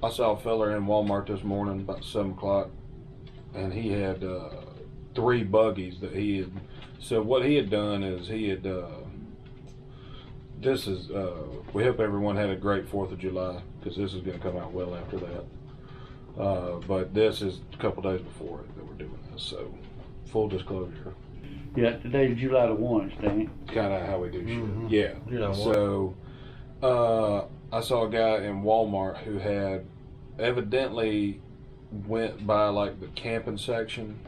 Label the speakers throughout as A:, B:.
A: I saw a fella in Walmart this morning about 7 o'clock, and he had 3 buggies that he had. So what he had done is he had. This is. We hope everyone had a great 4th of July, because this is going to come out well after that. But this is a couple days before it that we're doing this, so full disclosure.
B: Yeah, today's July the 1, Stan.
A: Kind of how we do shit.
C: Mm-hmm.
A: Yeah.
C: July 1.
A: So I saw a guy in Walmart who had evidently went by like the camping section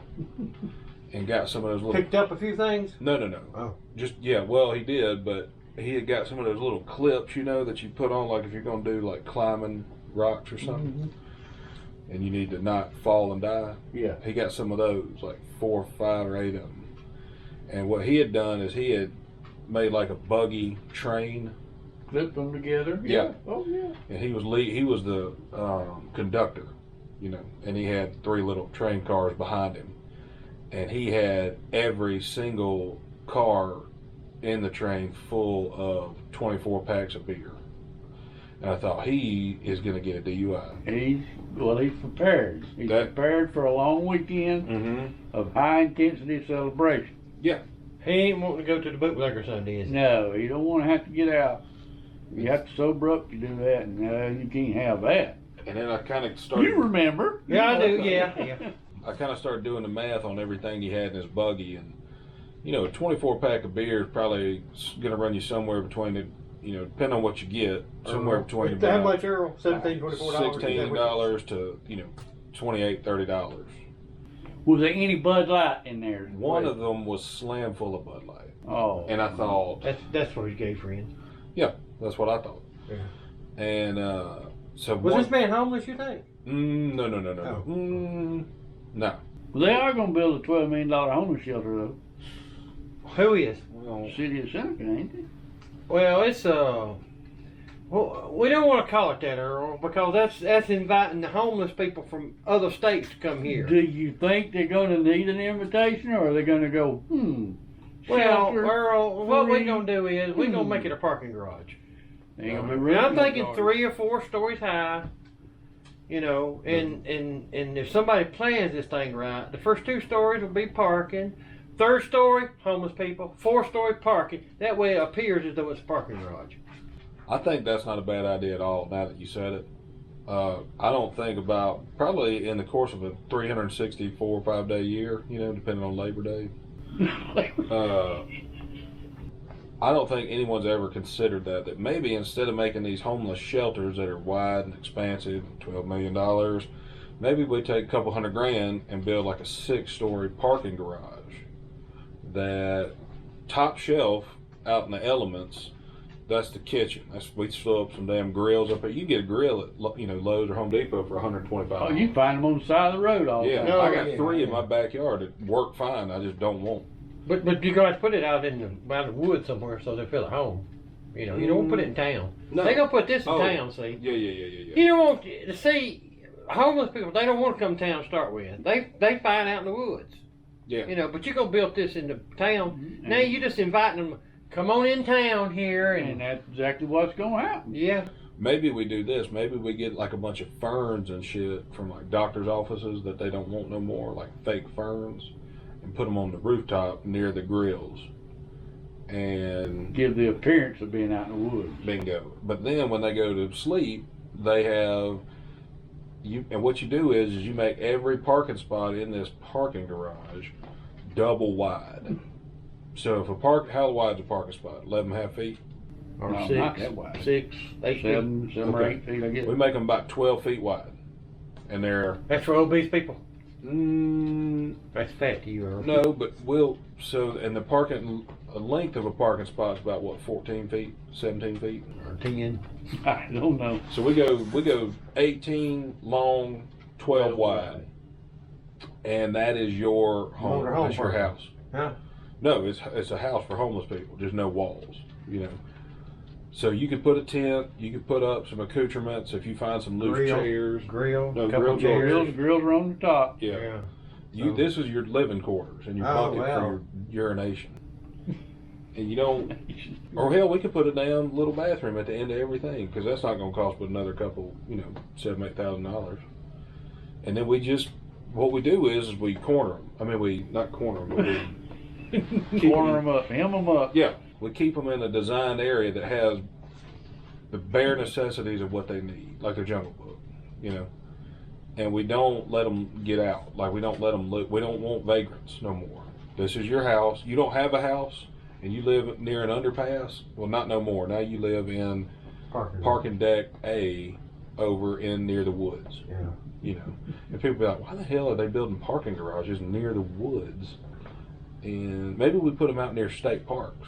A: and got some of those little.
C: Picked up a few things?
A: No.
C: Oh.
A: Just, yeah, well, he did, but he had got some of those little clips, you know, that you put on, like if you're going to do like climbing rocks or something.
C: Mm-hmm.
A: And you need to not fall and die.
B: Yeah.
A: He got some of those, like 4, 5, or 8 of them. And what he had done is he had made like a buggy train.
B: Clipped them together.
A: Yeah.
B: Oh, yeah.
A: And he was the conductor, you know, and he had 3 little train cars behind him. And he had every single car in the train full of 24 packs of beer. And I thought, he is going to get a DUI.
B: He's prepared. He's prepared for a long weekend of high intensity celebration.
A: Yeah.
C: He ain't wanting to go to the bootlegger Sunday, is he?
B: No, you don't want to have to get out. You have to sober up to do that, and you can't have that.
A: And then I kind of started.
B: You remember?
C: Yeah, I do. Yeah.
A: I kind of started doing the math on everything he had in his buggy, and you know, a 24 pack of beer is probably going to run you somewhere between the, you know, depending on what you get, somewhere between
C: How
A: about
C: much, Earl? $17, $24?
A: $16 to, you know, $28, $30.
B: Was there any Bud Light in there?
A: One of them was slam full of Bud Light.
B: Oh.
A: And I thought,
C: That's for his gay friend.
A: yeah, that's what I thought.
C: Yeah.
A: And so
C: Was this man homeless, you think?
A: No.
C: Oh.
A: No.
B: Well, they are going to build a $12 million homeless shelter, though.
C: Who is?
A: Well,
B: City of Seneca, ain't it?
C: Well, it's well, we don't want to call it that, Earl, because that's inviting the homeless people from other states to come here.
B: Do you think they're going to need an invitation, or are they going to go,
C: Well,
B: shelter,
C: Earl, what
B: free?
C: we're gonna do is we're gonna make it a parking garage.
B: Ain't gonna be
C: And
B: renting
C: I'm thinking
B: no
C: 3 or 4 stories high. You know, and if somebody plans this thing right, the first 2 stories will be parking. 3rd story, homeless people. 4th story, parking. That way it appears as though it's a parking garage.
A: I think that's not a bad idea at all, now that you said it. I don't think about, probably in the course of a 364 or 5 day year, you know, depending on Labor Day. I don't think anyone's ever considered that maybe instead of making these homeless shelters that are wide and expansive, $12 million, maybe we take a couple $100,000 and build like a 6-story parking garage that top shelf out in the elements. That's the kitchen. We throw up some damn grills up there. You get a grill at, you know, Lowe's or Home Depot for $125.
B: Oh, you find them on the side of the road all the
A: yeah,
B: time.
A: I got 3 in my backyard that work fine. I just don't want.
C: But you're gonna have to put it out in the woods somewhere so they feel at home. You know, you don't want to put it in town.
A: No.
C: They're gonna put this in town, see?
A: Yeah.
C: You don't want to see homeless people. They don't want to come to town to start with. They find out in the woods.
A: Yeah.
C: You know, but you're gonna build this in the town. Now you just inviting them. Come on in town here,
B: And that's exactly what's going to happen.
C: yeah.
A: Maybe we do this. Maybe we get like a bunch of ferns and shit from like doctors' offices that they don't want no more, like fake ferns, and put them on the rooftop near the grills. And
B: Give the appearance of being out in the woods.
A: bingo. But then when they go to sleep, they have you. And what you do is you make every parking spot in this parking garage double wide. So if how wide's a parking spot? 11.5 feet.
C: Or
B: No,
C: 6,
B: not that wide.
C: 6, 8 feet.
B: 7 or
A: Okay.
B: 8 feet, I guess.
A: We make them about 12 feet wide, and they're
C: That's for obese people.
A: mm,
C: That's fat to you, Earl.
A: no, but and the parking length of a parking spot is about what, 14 feet, 17 feet.
C: Or 10.
B: I don't know.
A: So we go 18 long, 12 wide, and that is your home.
C: Motor home
A: That's your
C: parking.
A: house.
C: Huh?
A: No, it's a house for homeless people. Just no walls, you know. So you could put a tent. You could put up some accoutrements if you find some loose chairs.
C: Grill.
A: No,
C: couple
A: grill
C: chairs.
B: Grills are on the top.
A: Yeah. This is your living quarters and your
C: Oh,
A: bucket
C: wow.
A: for your urination. And you don't, or hell, we could put a damn little bathroom at the end of everything, because that's not going to cost but another couple, $7,000-8,000. And then what we do is we corner them. I mean, we not corner them, but we
B: corner them up, hem them up.
A: Yeah, we keep them in a designed area that has the bare necessities of what they need, like the Jungle Book, And we don't let them get out. Like, we don't let them we don't want vagrants no more. This is your house. You don't have a house and you live near an underpass. Well, not no more. Now you live in parking deck A over in near the woods.
C: Yeah.
A: And people be like, why the hell are they building parking garages near the woods? And maybe we put them out near state parks.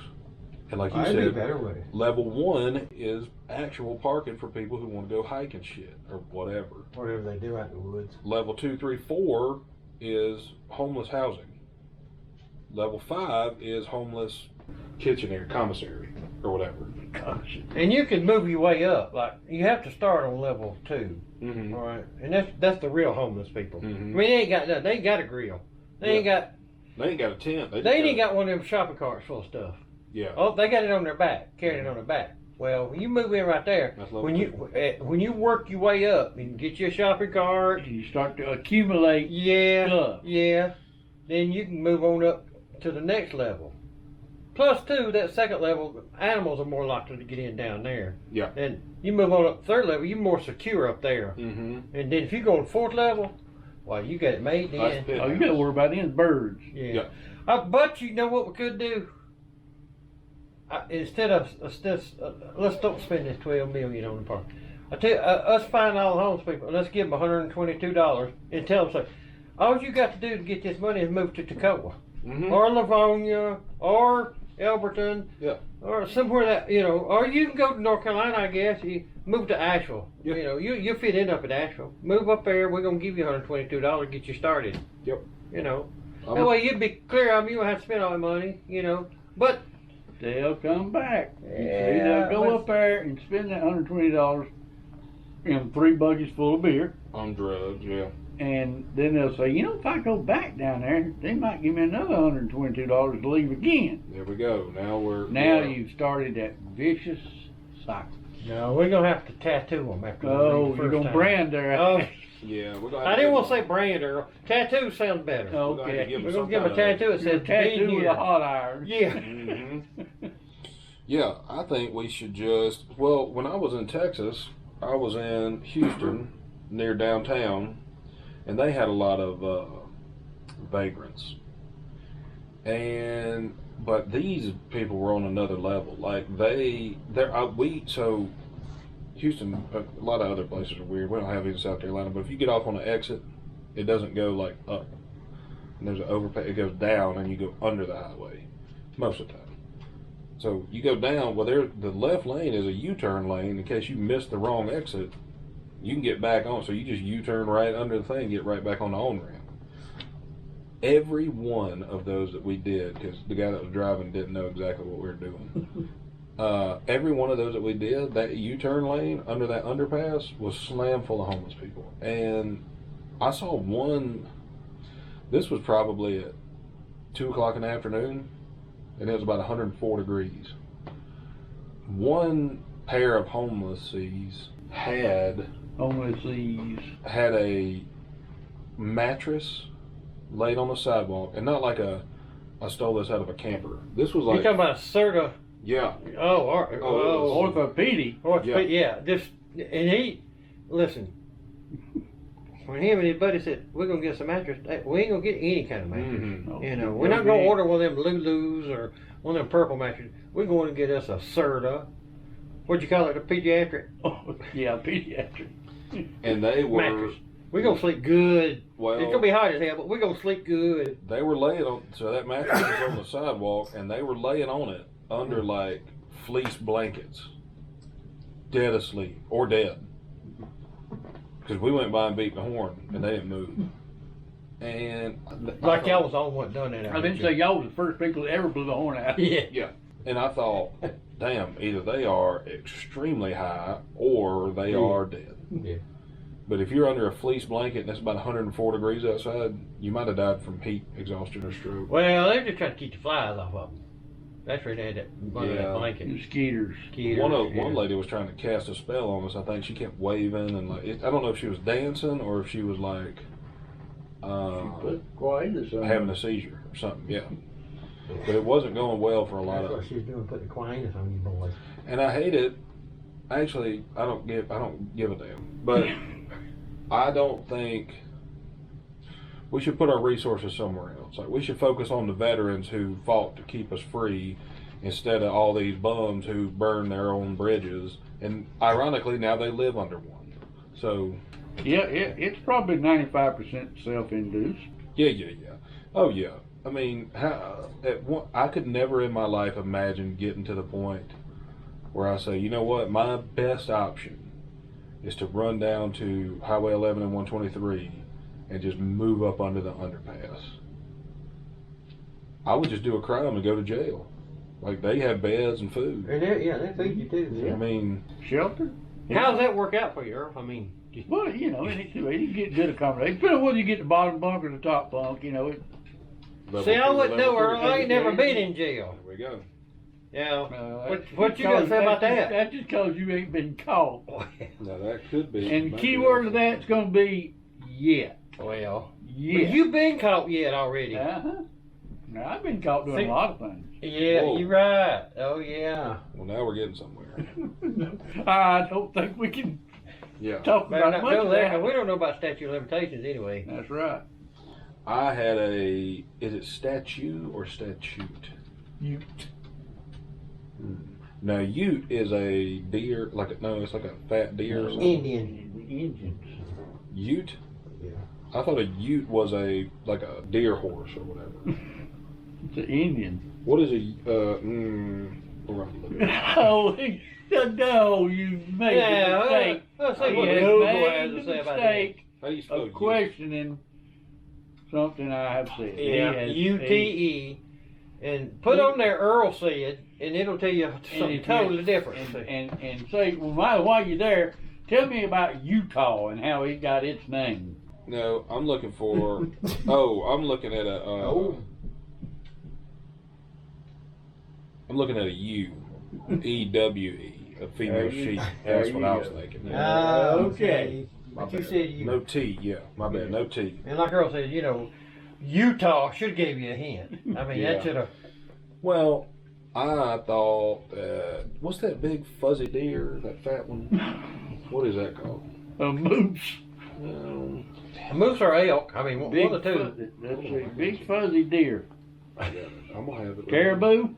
A: And like you said,
C: better way.
A: Level 1 is actual parking for people who want to go hike and shit or whatever.
C: Whatever they do out in the woods.
A: Level 2, 3, 4 is homeless housing. Level 5 is homeless kitchen area, commissary, or whatever.
B: Gosh.
C: And you can move your way up. Like, you have to start on level 2.
A: Mm-hmm.
C: All right, and that's the real homeless people.
A: Mm-hmm.
C: I mean, they ain't got nothing. They ain't got a grill. They ain't got
A: a tent.
C: They ain't got one of them shopping carts full of stuff.
A: Yeah.
C: Oh, they got it on their back, carrying it on their back. Well, when you move in right there, when you work your way up, you can get you a shopping cart.
B: You start to accumulate stuff.
C: Yeah. Then you can move on up to the next level. Plus, too, that second level, animals are more likely to get in down there.
A: Yeah.
C: And you move on up to third level, you're more secure up there.
A: Mm-hmm.
C: And then if you go to fourth level, well, you got it made then.
B: Oh, you got to worry about them birds.
C: Yeah. But you know what we could do? Let's don't spend this $12 million on the park. I tell you, us find all the homeless people, and let's give them $122 and tell them, say, all you got to do to get this money is move to Toccoa, or Livonia, or Elberton, or somewhere that, or you can go to North Carolina, I guess. You move to Asheville.
A: Yep.
C: You'll fit in up at Asheville. Move up there. We're gonna give you $122 to get you started.
A: Yep.
C: That way you'd be clear. You don't have to spend all the money. But
B: they'll come back.
C: Yeah,
B: They'll go up there and spend that $120 in 3 buckets full of beer.
A: On drugs, yeah.
B: And then they'll say, if I go back down there, they might give me another $122 to leave again.
A: There we go.
B: Now you've started that vicious cycle.
C: No, we're gonna have to tattoo them after.
B: You're gonna brand her.
C: Oh,
A: yeah.
C: I didn't want to say brand her. Tattoo sounds better.
B: Okay.
C: We're gonna give them a tattoo that says
B: tattoo with a hot iron.
C: Yeah.
A: Mm-hmm. Yeah, I think we should just. Well, when I was in Texas, I was in Houston, near downtown, and they had a lot of vagrants. But these people were on another level. Like so Houston, a lot of other places are weird. We don't have it in South Carolina, but if you get off on an exit, it doesn't go like up. And there's an overpass. It goes down, and you go under the highway most of the time. So you go down. Well, the left lane is a U-turn lane in case you miss the wrong exit. You can get back on. So you just U-turn right under the thing, get right back on the on-ramp. Every one of those that we did, because the guy that was driving didn't know exactly what we were doing. Every one of those that we did, that U-turn lane under that underpass was slammed full of homeless people. And I saw one, this was probably at 2 o'clock in the afternoon, and it was about 104 degrees. One pair of homelessies had a mattress laid on the sidewalk, and not like I stole this out of a camper. This was like,
C: you talking about a Serta?
A: Yeah.
B: Orthopedic.
C: Yeah. Listen. When him and his buddy said, we're going to get some mattress, we ain't going to get any kind of mattress.
A: Mm-hmm.
C: We're not going to order one of them Lulus or one of them purple mattresses. We're going to get us a Serta. What'd you call it? A pediatric?
B: Oh, yeah, pediatric.
A: And they were...
C: mattress. We're going to sleep good.
A: Well,
C: it's going to be hot as hell, but we're going to sleep good.
A: They were laying on... So that mattress was on the sidewalk, and they were laying on it under, like, fleece blankets. Dead asleep. Or dead. Because we went by and beat the horn, and they didn't move. And
C: like y'all was the only one done that.
B: I didn't say y'all was the first people that ever blew the horn out.
A: Yeah. And I thought, damn, either they are extremely high or they are dead.
C: Yeah.
A: But if you're under a fleece blanket and it's about 104 degrees outside, you might have died from heat exhaustion or stroke.
C: Well, they're just trying to keep the flies off of them. That's where they had that under that blanket.
B: Mosquitoes.
A: One lady was trying to cast a spell on us. I think she kept waving and like I don't know if she was dancing or if she was like having a seizure or something. Yeah, but it wasn't going well for a lot
C: That's
A: of.
C: what she was doing, putting the Quinus on you boys.
A: And I hate it. Actually, I don't give a damn. But I don't think we should put our resources somewhere else. Like we should focus on the veterans who fought to keep us free instead of all these bums who burn their own bridges. And ironically, now they live under one. So
B: yeah, it's probably 95% self-induced.
A: Yeah. Oh yeah. I mean, I could never in my life imagine getting to the point where I say, you know what, my best option is to run down to Highway 11 and 123 and just move up under the underpass. I would just do a crime and go to jail. Like, they have beds and food.
C: And they feed you too.
A: Yeah. I mean...
B: Shelter?
C: How does that work out for you, Earl? I mean...
B: Well, you know, you get good accommodation. Depending on whether you get the bottom bunk or the top bunk, you know.
C: See, I wouldn't know, Earl. I ain't never been in jail.
A: There we go.
C: Yeah. What you gonna say about that?
B: That's just because you ain't been caught.
A: Now that could be.
B: And the key word of that's going to be yet.
C: Well,
B: yet.
C: But you've been caught yet already.
B: Uh-huh. Now, I've been caught doing a lot of things.
C: Yeah,
A: Whoa.
C: you're right. Oh, yeah.
A: Well, now we're getting somewhere.
B: I don't think we can talk about much of that.
C: We don't know about statute of limitations anyway.
B: That's right.
A: I had is it statue or statute?
B: Ute.
A: Now, ute is a deer, it's like a fat deer or something.
C: Indian.
B: The Indians.
A: Ute?
C: Yeah.
A: I thought a ute was like a deer horse or whatever.
B: It's an Indian.
A: What is we'll have to look it up.
B: No, you made a mistake.
C: Let's see
B: He
C: what
B: has
C: Google
B: made
C: has
B: the
C: to say about that.
B: mistake
A: How do you spell
B: of questioning something I have said.
C: Yeah, UTE. And put on there Earl said, and it'll tell you something totally different.
B: And say, well, while you're there, tell me about Utah and how it got its name.
A: No, I'm looking for. I'm looking at a. I'm looking at a U, EWE, a female sheep. That's what I was thinking.
C: Okay.
A: My
C: But you
A: bad.
C: said you.
A: No T. Yeah, my bad. No T.
C: And like Earl said, Utah should have gave you a hint. I mean,
A: Yeah.
C: that should have.
A: Well, I thought that what's that big fuzzy deer? That fat one. What is that called?
B: A moose.
C: Moose or elk. I mean, one of the two.
B: That's a big fuzzy deer.
A: I'm gonna have it.
B: Caribou?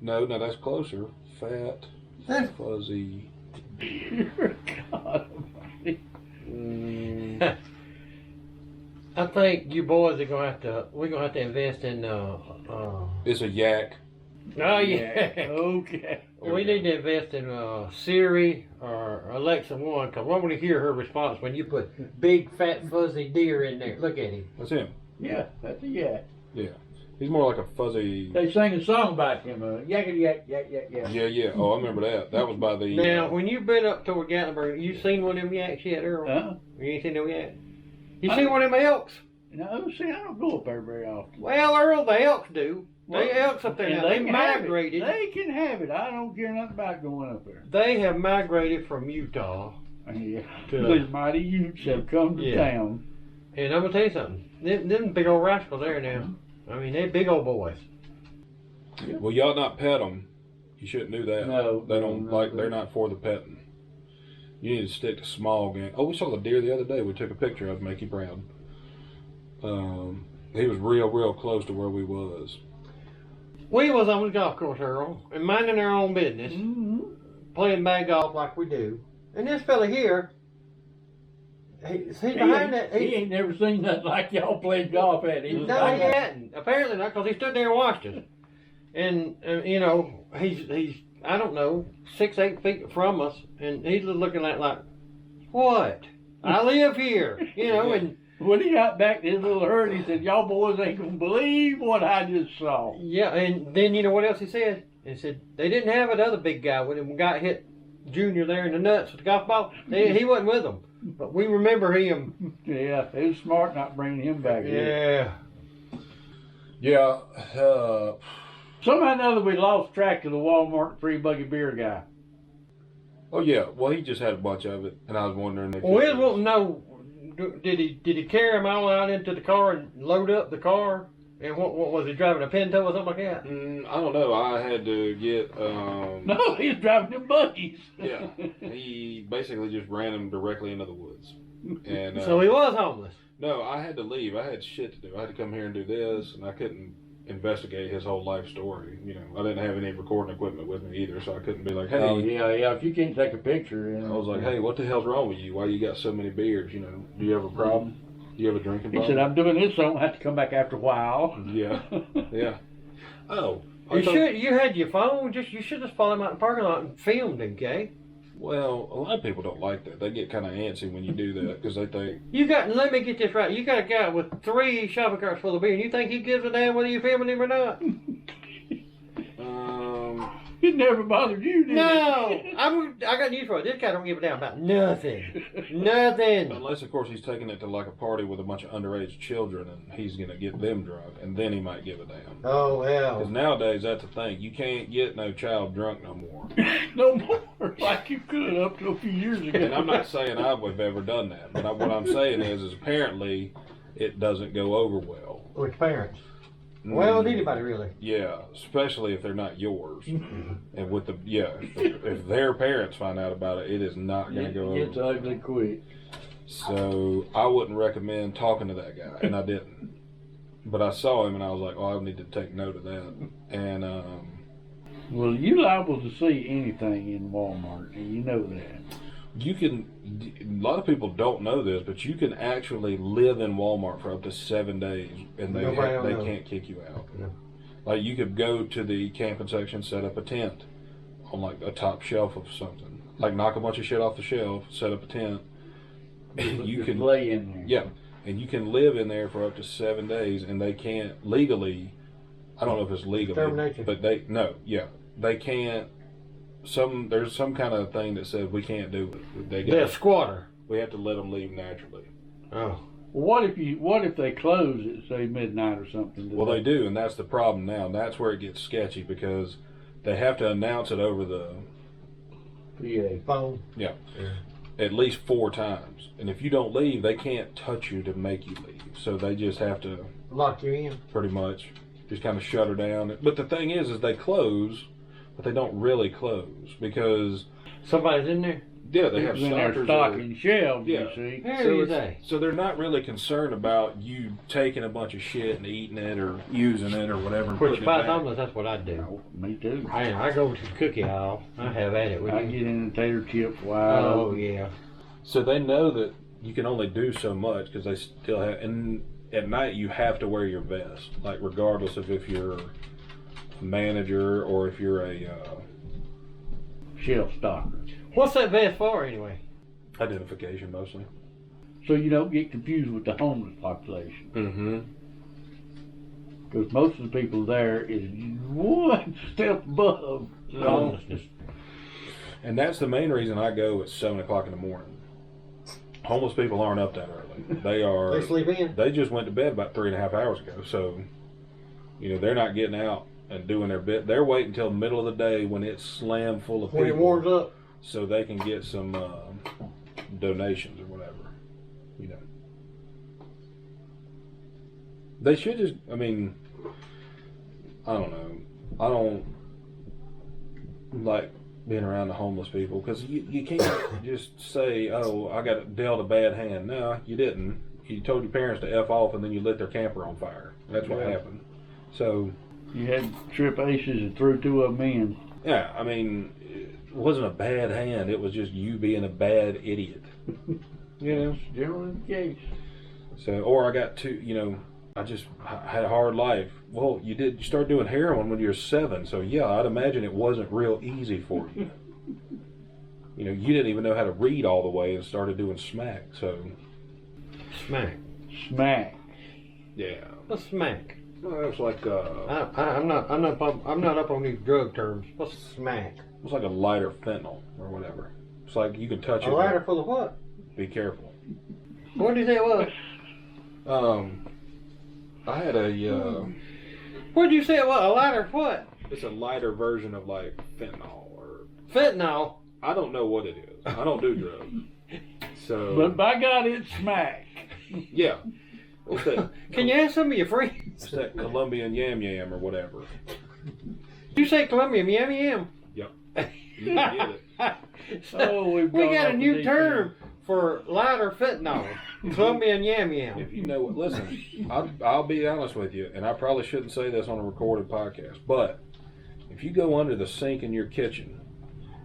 A: No, that's closer. Fat, fuzzy.
B: Deer. God.
C: I think you boys are we're gonna have to invest in
A: It's a yak.
C: oh yeah.
B: Okay.
C: We need to invest in Siri or Alexa One, because I want to hear her response when you put big fat fuzzy deer in there. Look at him.
A: That's him.
B: Yeah, that's a yak.
A: Yeah, he's more like a fuzzy.
B: They sang a song about him. Yakety yak, yak, yak, yak.
A: Yeah. Oh, I remember that. That was by the.
C: Now, when you've been up toward Gatlinburg, you seen one of them yaks yet, Earl?
B: Huh?
C: You ain't seen them yet? You seen one of them elks?
B: No, see, I don't go up there very often.
C: Well, Earl, the elks do.
B: Well,
C: They elks up there
B: and
C: now. They
B: can have it.
C: migrated.
B: They can have it. I don't care nothing about going up there.
C: They have migrated from Utah.
B: Yeah.
C: To-
B: These mighty Utes have come to town.
C: And I'm going to tell you something. Them big old rascals there now. I mean, they're big old boys.
A: Well, y'all not pet them. You shouldn't do that.
B: No,
A: they don't
B: no,
A: They're not for the petting. You need to stick to small game. Oh, we saw the deer the other day. We took a picture of. Make you proud. He was real close to where we was.
C: We was on the golf course, Earl, and minding our own business, playing bag golf like we do. And this fella here, he's behind that.
B: He ain't never seen nothing like y'all played golf at. He
C: No, he hadn't. Apparently not, because he stood there and watched us. And he's I don't know, 6-8 feet from us, and he's looking like what? I live here, and.
B: When he got back to his little herd, he said, y'all boys ain't gonna believe what I just saw.
C: Yeah, and then you know what else he said? He said they didn't have another big guy with him who got hit Junior there in the nuts with the golf ball. He wasn't with them. But we remember him.
B: Yeah, it was smart not bringing him back here.
A: Yeah.
B: Somehow or another we lost track of the Walmart free buggy beer guy.
A: Oh yeah, well he just had a bunch of it, and I was wondering if.
C: Well, we just want to know, did he carry them all out into the car and load up the car? And what was he driving, a Pinto or something like that?
A: I don't know. I had to get.
B: No, he was driving them buggies.
A: Yeah, he basically just ran them directly into the woods. And
C: so he was homeless.
A: No, I had to leave. I had shit to do. I had to come here and do this, and I couldn't investigate his whole life story. You know, I didn't have any recording equipment with me either, so I couldn't be like, hey.
B: Oh, yeah. If you can't take a picture.
A: I was like, hey, what the hell's wrong with you? Why you got so many beers? You know, do you have a problem? Do you have a drinking problem?
B: He said, I'm doing this so I don't have to come back after a while.
A: Yeah, yeah. Oh.
C: You had your phone. You should just follow him out in the parking lot and filmed him, okay?
A: Well, a lot of people don't like that. They get kind of antsy when you do that because they think.
C: Let me get this right. You got a guy with 3 shopping carts full of beer, and you think he gives a damn whether you're filming him or not?
B: It never bothered you, did it?
C: No! I got news for you. This guy don't give a damn about nothing. Nothing.
A: Unless, of course, he's taking it to like a party with a bunch of underage children and he's going to get them drunk, and then he might give a damn.
C: Oh, well.
A: Because nowadays, that's the thing. You can't get no child drunk no more.
B: No more. Like you could up to a few years ago.
A: And I'm not saying I've ever done that, but what I'm saying is apparently it doesn't go over well.
C: With parents. Well, with anybody really.
A: Yeah, especially if they're not yours. And with if their parents find out about it, it is not going to go over.
B: It's ugly quick.
A: So I wouldn't recommend talking to that guy, and I didn't. But I saw him, and I was like, "Oh, I need to take note of that." And
B: well, you're liable to see anything in Walmart, and you know that.
A: you can. A lot of people don't know this, but you can actually live in Walmart for up to 7 days, and they can't kick you out.
C: Yeah.
A: Like you could go to the camping section, set up a tent on like a top shelf of something, like knock a bunch of shit off the shelf, set up a tent. You can
B: lay in there.
A: Yeah, and you can live in there for up to 7 days, and they can't legally. I don't know if it's legally, but they can't. There's some kind of thing that says we can't do it.
C: They're a squatter.
A: We have to let them leave naturally.
C: Oh.
B: Well, what if they close at say midnight or something?
A: Well, they do, and that's the problem now. And that's where it gets sketchy because they have to announce it over the
C: phone.
A: Yeah. At least 4 times. And if you don't leave, they can't touch you to make you leave. So they just have to
C: lock you in.
A: Pretty much. Just kind of shut her down. But the thing is they close, but they don't really close because
C: somebody's in there.
A: Yeah, they have
B: stocking shelves.
A: Yeah.
B: You see.
A: So they're not really concerned about you taking a bunch of shit and eating it or using it or whatever.
C: Which, if I was that's what I'd do.
B: Oh, me too.
C: I go to the cookie aisle. I have at it.
B: I get in the tater chips. Wow.
C: Oh yeah.
A: So they know that you can only do so much because they still have. And at night you have to wear your vest, like regardless of if you're a manager or if you're a
B: shelf stocker.
C: What's that vest for anyway?
A: Identification mostly.
B: So you don't get confused with the homeless population.
A: Mm-hmm.
B: Because most of the people there is one step above homelessness.
A: And that's the main reason I go at 7 o'clock in the morning. Homeless people aren't up that early.
C: They sleep in.
A: They just went to bed about 3.5 hours ago. So, they're not getting out and doing their bit. They're waiting until the middle of the day when it's slammed full of people.
C: When it warms up.
A: So they can get some donations or whatever. They should just, I don't know. I don't like being around the homeless people because you can't just say, oh, I got dealt a bad hand. No, you didn't. You told your parents to F off and then you lit their camper on fire. That's what happened. So
B: you had trip aces and threw 2 of them in.
A: Yeah, it wasn't a bad hand. It was just you being a bad idiot.
B: That's generally the case.
A: So, or I got I just had a hard life. Well, you started doing heroin when you were 7, so yeah, I'd imagine it wasn't real easy for you. You didn't even know how to read all the way and started doing smack, so.
B: Smack.
A: Yeah.
C: What's smack?
A: Well, it's like
C: I'm not up on these drug terms. What's smack?
A: It's like a lighter fentanyl or whatever. It's like you can touch it.
C: A lighter full of what?
A: Be careful.
C: What did you say it was?
A: I had a.
C: What did you say it was? A lighter what?
A: It's a lighter version of like fentanyl or
C: Fentanyl.
A: I don't know what it is. I don't do drugs. So,
B: But by God, it's smack.
A: yeah. What's that?
C: Can you ask some of your friends?
A: It's that Colombian yam yam or whatever.
C: You say Colombian yam yam.
A: Yep. You get it.
B: Oh,
C: we got a new term for lighter fentanyl. Colombian yam yam.
A: If you know what, listen, I'll be honest with you, and I probably shouldn't say this on a recorded podcast, but if you go under the sink in your kitchen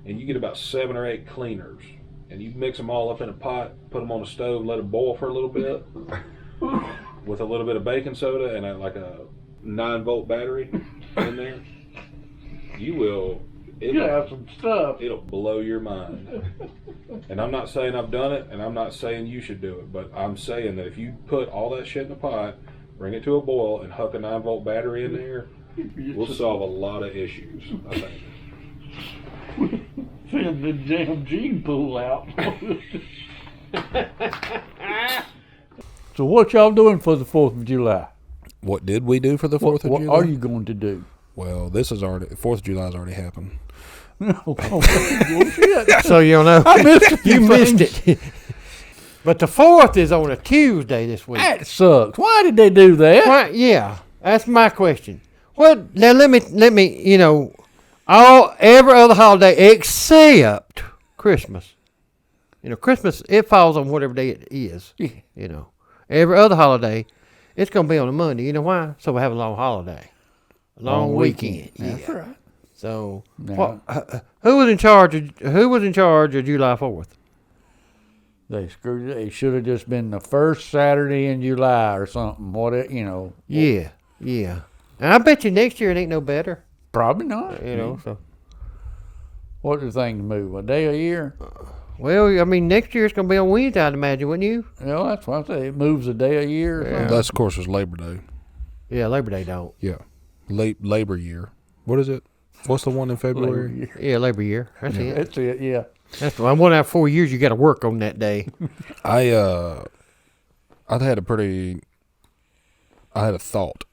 A: and you get about 7 or 8 cleaners and you mix them all up in a pot, put them on the stove, let it boil for a little bit with a little bit of baking soda and like a 9-volt battery in there, you
B: have some stuff.
A: It'll blow your mind. And I'm not saying I've done it, and I'm not saying you should do it, but I'm saying that if you put all that shit in a pot, bring it to a boil, and hook a 9-volt battery in there, we'll solve a lot of issues, I think.
B: Send the damn gene pool out. So what y'all doing for the 4th of July?
A: What did we do for the 4th of July?
B: What are you going to do?
A: Well, this is already, 4th of July has already happened.
B: Well, shit.
C: So you don't know.
B: I missed
C: You missed it. But the 4th is on a Tuesday this week.
B: That sucks. Why did they do that?
C: Why, yeah, that's my question. Well, now let me, you know, every other holiday except Christmas. You know, Christmas, it falls on whatever day it is.
B: Yeah.
C: You know, every other holiday, it's going to be on a Monday. You know why? So we have a long holiday. A long weekend.
B: That's
C: Yeah.
B: right.
C: So,
B: No.
C: who was in charge of July 4th?
B: They screwed it. They should have just been the first Saturday in July or something.
C: Yeah. And I bet you next year it ain't no better.
B: Probably not.
C: You know, so.
B: What do things move? A day a year?
C: Well, I mean, next year it's going to be on Wednesday, I'd imagine, wouldn't you?
B: Well, that's what I say. It moves a day a year. Or something.
A: That's, of course, was Labor Day.
C: Yeah, Labor Day don't.
A: Yeah. Labor year. What is it? What's the one in February?
C: Yeah, Labor year. That's it.
B: That's it, yeah.
C: That's the one. 1 out of 4 years you got to work on that day.
A: I had a thought.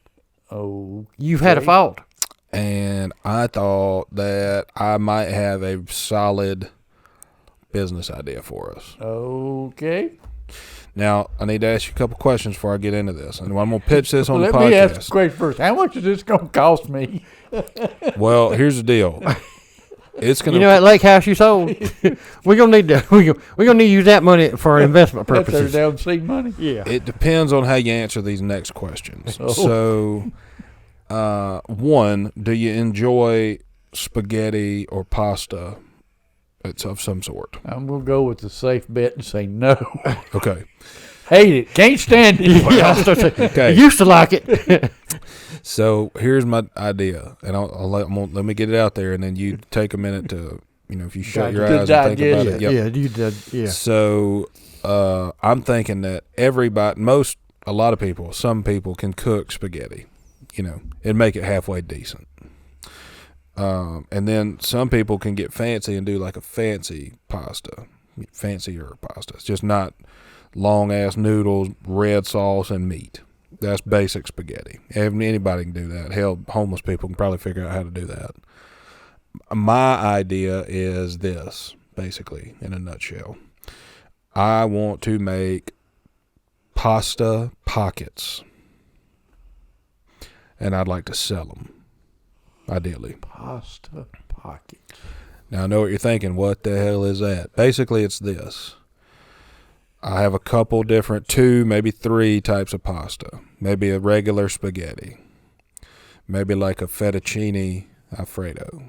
B: Oh,
C: You've had a fault.
A: And I thought that I might have a solid business idea for us.
B: okay.
A: Now, I need to ask you a couple questions before I get into this. And I'm going to pitch this on the
B: Let
A: podcast.
B: me ask a question first. How much is this going to cost me?
A: Well, here's the deal. It's going
C: You know that lake house you sold? We're gonna need to use that money for investment
B: That's their
C: purposes.
B: down seed money?
C: Yeah.
A: It depends on how you answer these next questions.
B: Oh.
A: So, one, do you enjoy spaghetti or pasta? It's of some sort.
B: I'm going to go with the safe bet and say no.
A: Okay.
B: Hate it. Can't stand it.
C: Yeah, I was gonna say,
A: Okay.
C: I used to like it.
A: So here's my idea, and let me get it out there, and then you take a minute to, if you shut your eyes and think about it. Yep.
C: Yeah, you did. Yeah.
A: So I'm thinking that some people can cook spaghetti, and make it halfway decent. And then some people can get fancy and do like a fancier pasta. It's just not long ass noodles, red sauce, and meat. That's basic spaghetti. Anybody can do that. Hell, homeless people can probably figure out how to do that. My idea is this, basically, in a nutshell. I want to make pasta pockets, and I'd like to sell them, ideally.
B: Pasta pockets.
A: Now, I know what you're thinking. What the hell is that? Basically, it's this. I have a couple different, 2, maybe 3 types of pasta. Maybe a regular spaghetti. Maybe like a fettuccine Alfredo,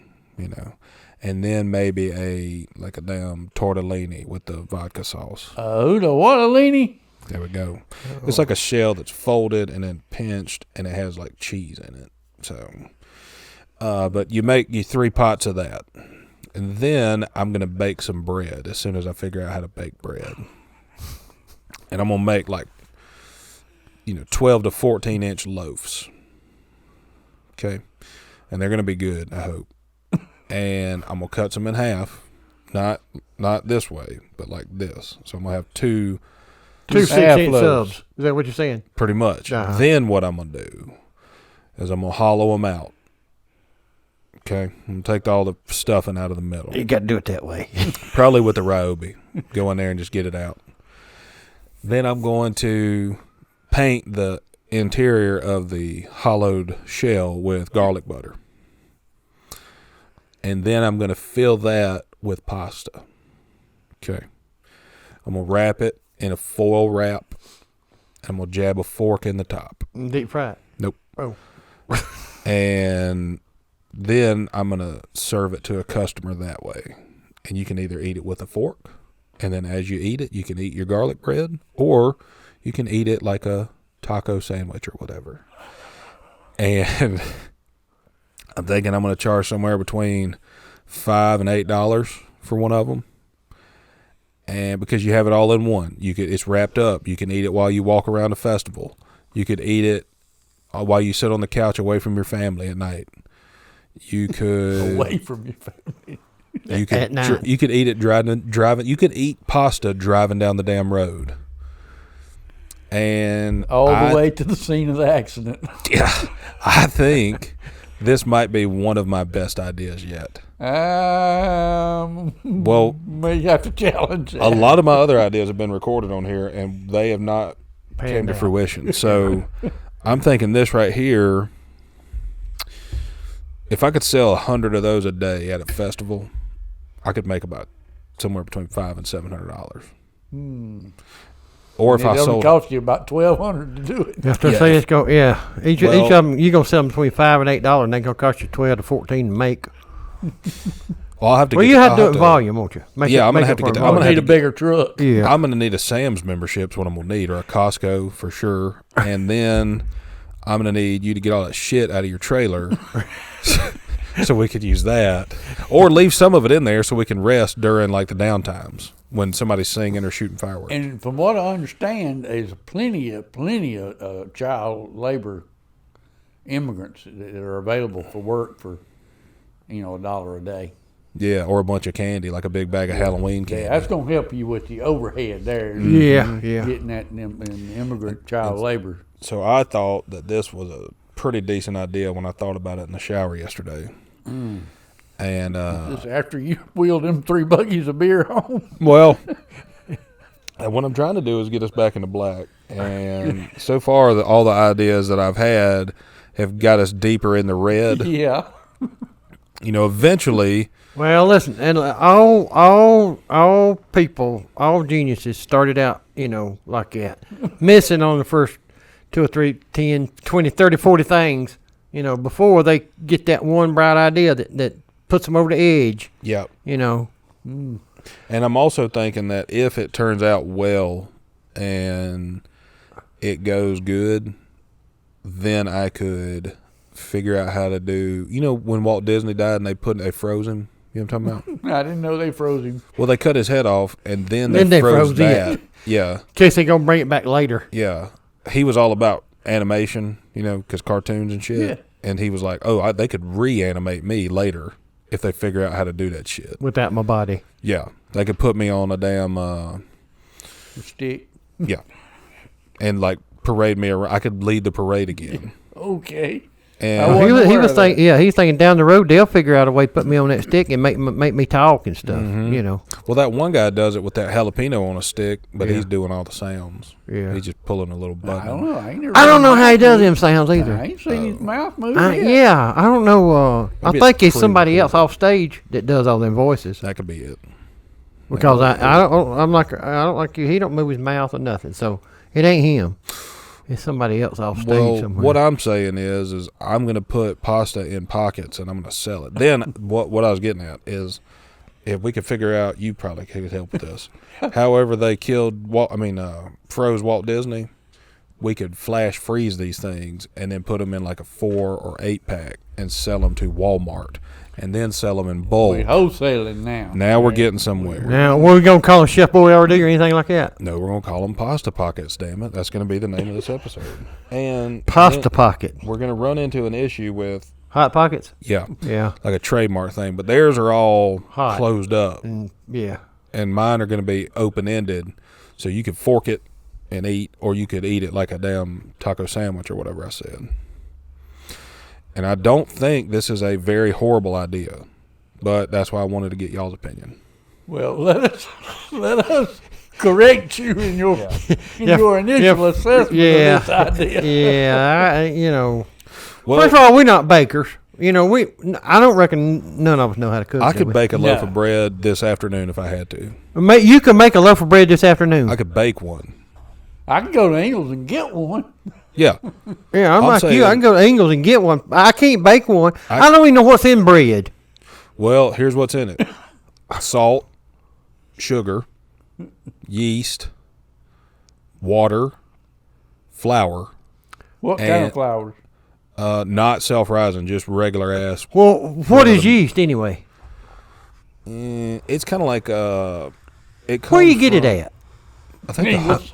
A: And then maybe a damn tortellini with the vodka sauce.
B: The tortellini?
A: There we go. Oh. It's like a shell that's folded and then pinched, and it has like cheese in it. So, but you make 3 pots of that. And then I'm going to bake some bread as soon as I figure out how to bake bread. And I'm going to make 12 to 14 inch loaves. Okay. And they're going to be good, I hope. And I'm going to cut them in half. Not this way, but like this. So I'm going to have two
C: 6-inch subs. Is that what you're saying?
A: Pretty much. Uh-huh. Then what I'm going to do is I'm going to hollow them out. Okay, I'm gonna take all the stuffing out of the middle.
C: You got to do it that way.
A: Probably with the Ryobi. Go in there and just get it out. Then I'm going to paint the interior of the hollowed shell with garlic butter. And then I'm going to fill that with pasta. Okay. I'm going to wrap it in a foil wrap. I'm going to jab a fork in the top.
C: Deep fried?
A: Nope.
C: Oh.
A: And then I'm going to serve it to a customer that way. And you can either eat it with a fork, and then as you eat it, you can eat your garlic bread, or you can eat it like a taco sandwich or whatever. And I'm thinking I'm going to charge somewhere between $5 and $8 for one of them. And because you have it all in one, it's wrapped up. You can eat it while you walk around a festival. You could eat it while you sit on the couch away from your family at night. You could
B: away from your family.
A: You could
C: at night.
A: You could eat it driving. You could eat pasta driving down the damn road. And
B: all the way to the scene of the accident.
A: Yeah, I think this might be one of my best ideas yet. Well,
B: may have to challenge that.
A: A lot of my other ideas have been recorded on here, and they have not came to fruition. So I'm thinking this right here. If I could sell 100 of those a day at a festival, I could make about somewhere between $500 and $700. Or if I sold,
B: it cost you about $1,200 to do it.
C: You have to say it's go. Yeah, each of them you're gonna sell them between $5 and $8, and they're gonna cost you $12 to $14 to make.
A: Well, I'll have to.
C: Well, you have to do it in volume, won't you?
A: I'm gonna have to get.
B: I'm gonna need a bigger truck.
C: Yeah,
A: I'm gonna need a Sam's membership's what I'm gonna need, or a Costco for sure, and then I'm gonna need you to get all that shit out of your trailer. So we could use that, or leave some of it in there so we can rest during like the downtimes when somebody's singing or shooting fireworks.
B: And from what I understand, there's plenty of child labor immigrants that are available for work for $1 a day.
A: Yeah, or a bunch of candy, like a big bag of Halloween candy.
B: Yeah, that's gonna help you with the overhead there.
C: Yeah.
B: Getting that in immigrant child labor.
A: So I thought that this was a pretty decent idea when I thought about it in the shower yesterday. And
B: just after you wheeled them 3 buggies of beer home.
A: Well, what I'm trying to do is get us back into black. And so far, all the ideas that I've had have got us deeper in the red.
B: Yeah.
A: Eventually.
C: Well, listen, and all people, all geniuses started out, like that, missing on the first 2 or 3, 10, 20, 30, 40 things, before they get that one bright idea that puts them over the edge.
A: Yep.
C: And
A: I'm also thinking that if it turns out well and it goes good, then I could figure out how to do, when Walt Disney died and they froze him. You know what I'm talking about?
B: I didn't know they froze him.
A: Well, they cut his head off and then they froze that. Yeah.
C: In case they're going to bring it back later.
A: Yeah. He was all about animation, because cartoons and shit.
B: Yeah.
A: And he was like, they could reanimate me later if they figure out how to do that shit.
C: Without my body.
A: Yeah. They could put me on a damn...
B: stick.
A: Yeah. And, parade me around. I could lead the parade again.
B: Okay.
A: And
C: he was thinking. Yeah, he's thinking down the road they'll figure out a way to put me on that stick and make me talk and stuff.
A: Well, that one guy does it with that jalapeno on a stick, but he's doing all the sounds.
C: Yeah,
A: he's just pulling a little button.
B: I don't know.
C: I don't know how he does them sounds either.
B: I ain't seen his mouth move.
C: Yeah, I don't know. I think it's somebody else off stage that does all them voices.
A: That could be it.
C: Because I don't like you. He don't move his mouth or nothing, so it ain't him. It's somebody else off stage somewhere.
A: What I'm saying is I'm going to put pasta in pockets and I'm going to sell it. Then what I was getting at is if we could figure out, you probably could help with this. However they froze Walt Disney, we could flash freeze these things and then put them in like a 4 or 8 pack and sell them to Walmart. And then sell them in bulk.
B: We're wholesaling now.
A: Now we're getting somewhere.
C: Now, what are we going to call them, Chef Boyardee or anything like that?
A: No, we're going to call them Pasta Pockets, damn it. That's going to be the name of this episode. And
C: Pasta Pocket.
A: We're going to run into an issue with...
C: Hot Pockets?
A: Yeah.
C: Yeah.
A: Like a trademark thing. But theirs are all
C: hot.
A: Closed up.
C: Yeah.
A: And mine are going to be open-ended. So you could fork it and eat, or you could eat it like a damn taco sandwich or whatever I said. And I don't think this is a very horrible idea, but that's why I wanted to get y'all's opinion.
B: Well, let us correct you in your your initial assessment of this idea.
C: Well, first of all, we're not bakers. I don't reckon none of us know how to cook.
A: I could bake a loaf of bread this afternoon if I had to.
C: You can make a loaf of bread this afternoon.
A: I could bake one.
B: I can go to Ingles and get one.
A: Yeah.
C: Yeah, I'm like you. I can go to Ingles and get one. I can't bake one. I don't even know what's in bread.
A: Well, here's what's in it. Salt, sugar, yeast, water, flour.
B: What kind of flour?
A: Not self-rising, just regular ass.
C: Well, what is yeast anyway?
A: It's kind of like
C: where you get it at?
A: I think
B: Ingles.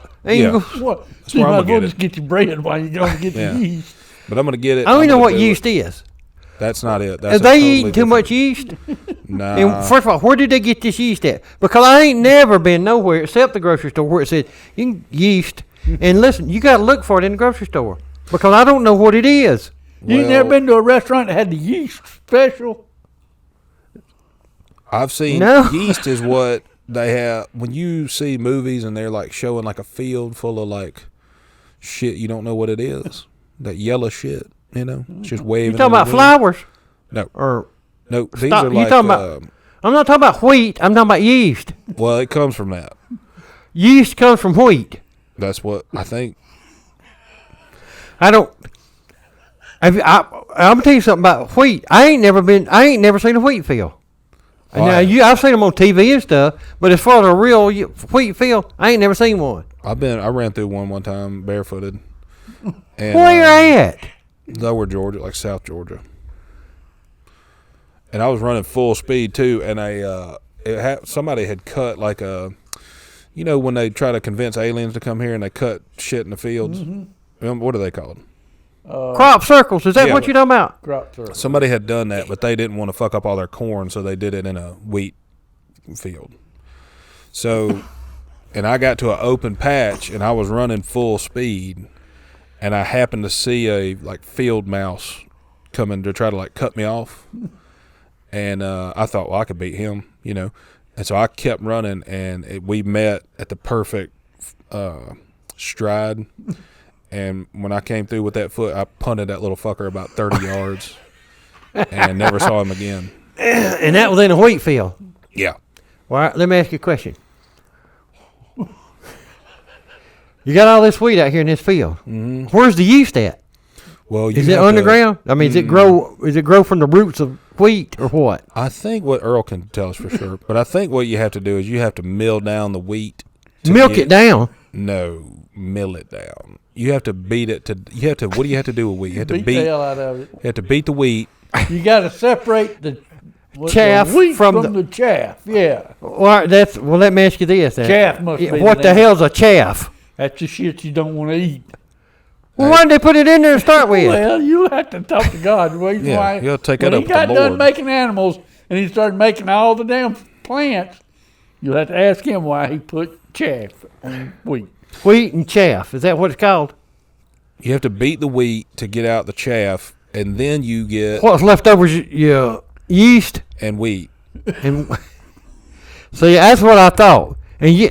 C: What?
A: That's where I'm gonna get it.
B: Just get your bread while you don't get the yeast.
A: But I'm gonna get it.
C: I don't even know what yeast is.
A: That's not it. That's
C: Are they eating too much yeast?
A: Nah.
C: And first of all, where did they get this yeast at? Because I ain't never been nowhere except the grocery store where it said you can yeast. And listen, you got to look for it in the grocery store because I don't know what it is.
B: You ain't never been to a restaurant that had the yeast special?
A: I've seen yeast is what they have when you see movies and they're like showing like a field full of like shit you don't know what it is. That yellow shit, it's just waving.
C: You talking about flowers?
A: No.
C: Or
A: no, these are like
C: I'm not talking about wheat, I'm talking about yeast.
A: Well, it comes from that.
C: Yeast comes from wheat.
A: That's what I think.
C: I'm gonna tell you something about wheat. I ain't never seen a wheat field. Now I've seen them on TV and stuff, but as far as a real wheat field, I ain't never seen one.
A: I ran through one time barefooted. And,
C: where at?
A: Lower Georgia, like South Georgia. And I was running full speed too, and somebody had cut like when they try to convince aliens to come here and they cut shit in the fields. Mm-hmm. What are they called?
C: Crop circles. Is that what you're talking about?
B: Crop circles.
A: Somebody had done that, but they didn't want to fuck up all their corn, so they did it in a wheat field. So, and I got to an open patch, and I was running full speed, and I happened to see a like field mouse coming to try to like cut me off, and I thought, well, I could beat him, and so I kept running, and we met at the perfect stride. And when I came through with that foot, I punted that little fucker about 30 yards and never saw him again.
C: And that was in a wheat field?
A: Yeah.
C: Well, right, let me ask you a question. You got all this wheat out here in this field. Mm-hmm. Where's the yeast at?
A: Well,
C: is it underground? I mean, does it grow from the roots of wheat or what?
A: I think what Earl can tell us for sure, but I think what you have to do is you have to mill down the wheat.
C: Milk it down?
A: No, mill it down. You have to beat it what do you have to do with wheat? You have to beat the
B: hell out of it.
A: You have to beat the wheat.
B: You got to separate the
C: chaff
B: wheat from the chaff. Yeah.
C: Well, let me ask you this then.
B: Chaff must be
C: what the hell's a chaff?
B: That's the shit you don't want to eat.
C: Well, why did they put it in there to start with?
B: Well, you have to talk to God.
A: Yeah, you'll take that up with the Lord.
B: When he got done making animals and he started making all the damn plants, you'll have to ask him why he put chaff on wheat.
C: Wheat and chaff. Is that what it's called?
A: You have to beat the wheat to get out the chaff, and then you get...
C: What's left over is your yeast?
A: And wheat.
C: See, that's what I thought. And you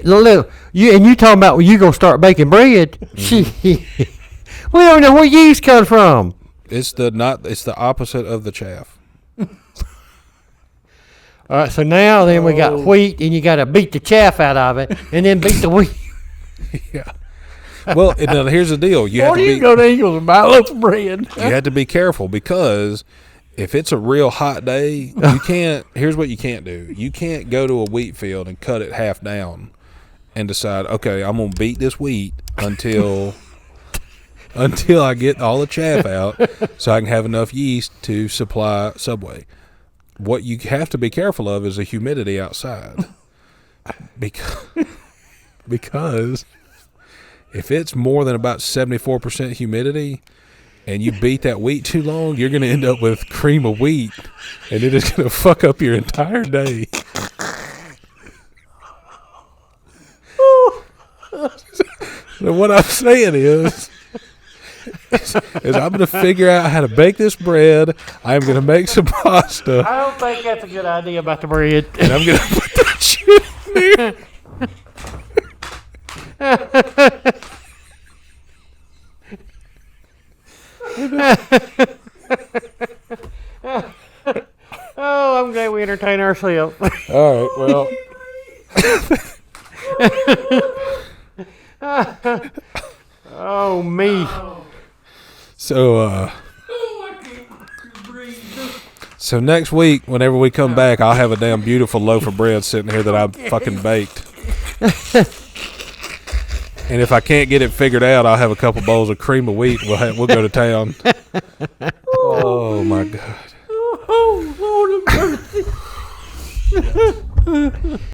C: talking about when you going to start baking bread? Mm-hmm. We don't know where yeast comes from.
A: It's the opposite of the chaff.
C: All right, so now then we got wheat, and you got to beat the chaff out of it, and then beat the wheat.
A: Yeah. Well, here's the deal. You
B: go to Ingles and buy a loaf of bread.
A: You have to be careful because if it's a real hot day, you can't. Here's what you can't do. You can't go to a wheat field and cut it half down and decide, okay, I'm gonna beat this wheat until I get all the chaff out, so I can have enough yeast to supply Subway. What you have to be careful of is the humidity outside, because if it's more than about 74% humidity and you beat that wheat too long, you're going to end up with cream of wheat, and it is going to fuck up your entire day. So what I'm saying is,
D: is I'm going to figure out how to bake this bread. I'm going to make some pasta.
C: I don't think that's a good idea about the bread.
D: And I'm going to put that shit in there.
C: Oh, I'm glad we entertain ourselves.
D: All right, well.
C: Oh, me.
D: So, so next week, whenever we come back, I'll have a damn beautiful loaf of bread sitting here that I fucking baked. And if I can't get it figured out, I'll have a couple bowls of cream of wheat. We'll go to town. Oh my God.
C: Oh, Lord of mercy.